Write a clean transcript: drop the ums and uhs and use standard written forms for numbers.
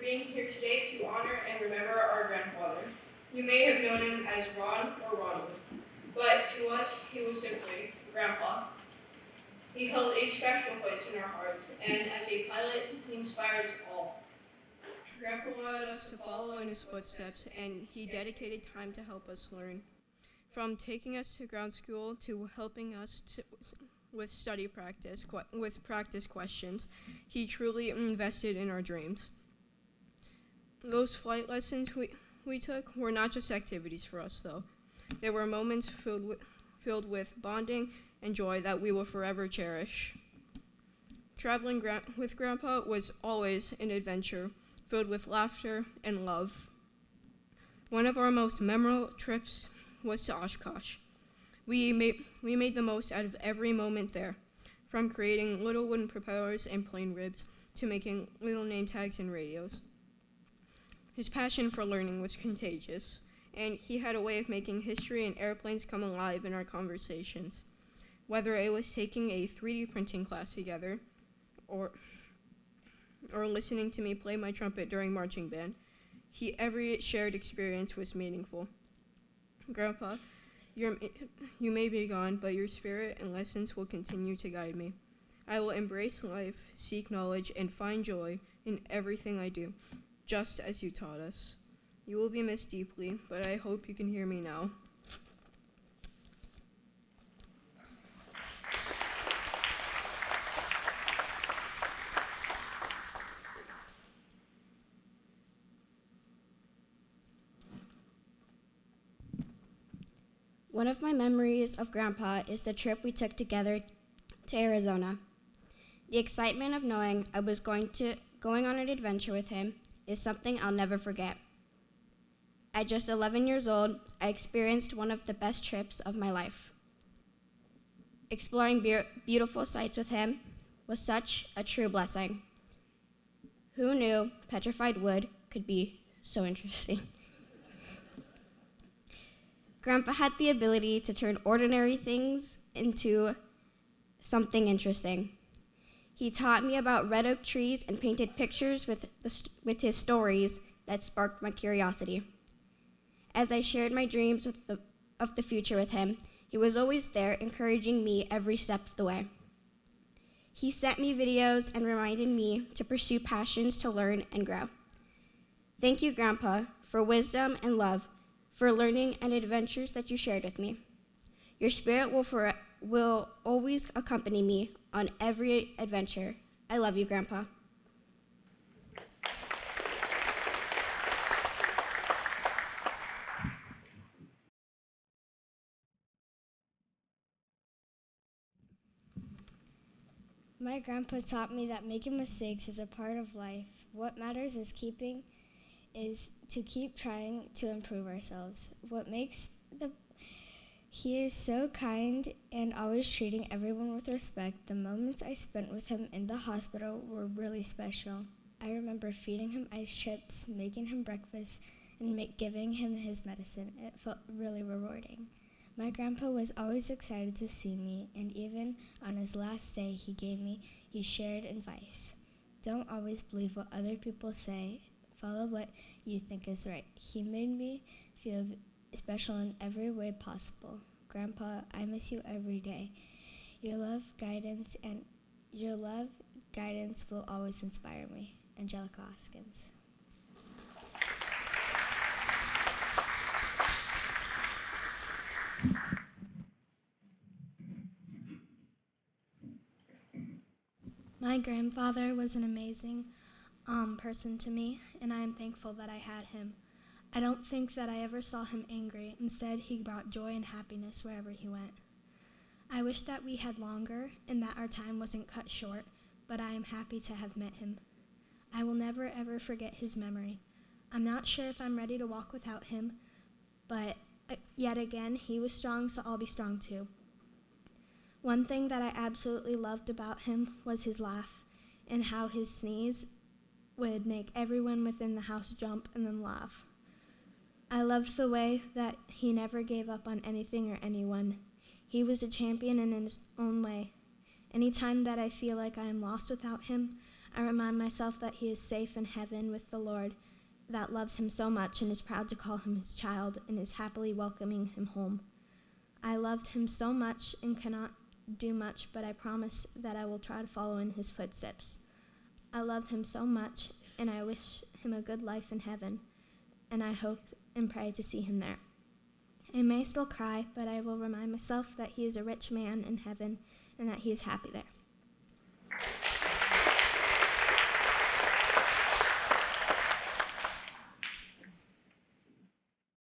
being here today to honor and remember our grandfather. You may have known him as Ron or Ronald, but to us, he was simply Grandpa. He held a special place in our hearts, and as a pilot, he inspires all. Grandpa wanted us to follow in his footsteps, and he dedicated time to help us learn. From taking us to ground school to helping us with study practice, with practice questions, he truly invested in our dreams. Those flight lessons we took were not just activities for us, though. They were moments filled with bonding and joy that we will forever cherish. Traveling with Grandpa was always an adventure filled with laughter and love. One of our most memorable trips was to Oshkosh. We made the most out of every moment there, from creating little wooden propellers and plane ribs to making little name tags and radios. His passion for learning was contagious, and he had a way of making history and airplanes come alive in our conversations. Whether it was taking a 3D printing class together, or listening to me play my trumpet during marching band, every shared experience was meaningful. Grandpa, you may be gone, but your spirit and lessons will continue to guide me. I will embrace life, seek knowledge, and find joy in everything I do, just as you taught us. You will be missed deeply, but I hope you can hear me now. One of my memories of Grandpa is the trip we took together to Arizona. The excitement of knowing I was going on an adventure with him is something I'll never forget. At just 11 years old, I experienced one of the best trips of my life. Exploring beautiful sights with him was such a true blessing. Who knew petrified wood could be so interesting? Grandpa had the ability to turn ordinary things into something interesting. He taught me about red oak trees and painted pictures with his stories that sparked my curiosity. As I shared my dreams of the future with him, he was always there, encouraging me every step of the way. He sent me videos and reminded me to pursue passions to learn and grow. Thank you, Grandpa, for wisdom and love, for learning and adventures that you shared with me. Your spirit will always accompany me on every adventure. I love you, Grandpa. My grandpa taught me that making mistakes is a part of life. What matters is to keep trying to improve ourselves. He is so kind and always treating everyone with respect. The moments I spent with him in the hospital were really special. I remember feeding him ice chips, making him breakfast, and giving him his medicine. It felt really rewarding. My grandpa was always excited to see me, and even on his last day he shared advice. Don't always believe what other people say. Follow what you think is right. He made me feel special in every way possible. Grandpa, I miss you every day. Your love, guidance will always inspire me. Angelica Hoskins. My grandfather was an amazing person to me, and I am thankful that I had him. I don't think that I ever saw him angry. Instead, he brought joy and happiness wherever he went. I wish that we had longer and that our time wasn't cut short, but I am happy to have met him. I will never ever forget his memory. I'm not sure if I'm ready to walk without him, but yet again, he was strong, so I'll be strong too. One thing that I absolutely loved about him was his laugh and how his sneeze would make everyone within the house jump and then laugh. I loved the way that he never gave up on anything or anyone. He was a champion in his own way. Anytime that I feel like I am lost without him, I remind myself that he is safe in heaven with the Lord, that loves him so much and is proud to call him his child and is happily welcoming him home. I loved him so much and cannot do much, but I promise that I will try to follow in his footsteps. I loved him so much, and I wish him a good life in heaven, and I hope and pray to see him there. I may still cry, but I will remind myself that he is a rich man in heaven and that he is happy there.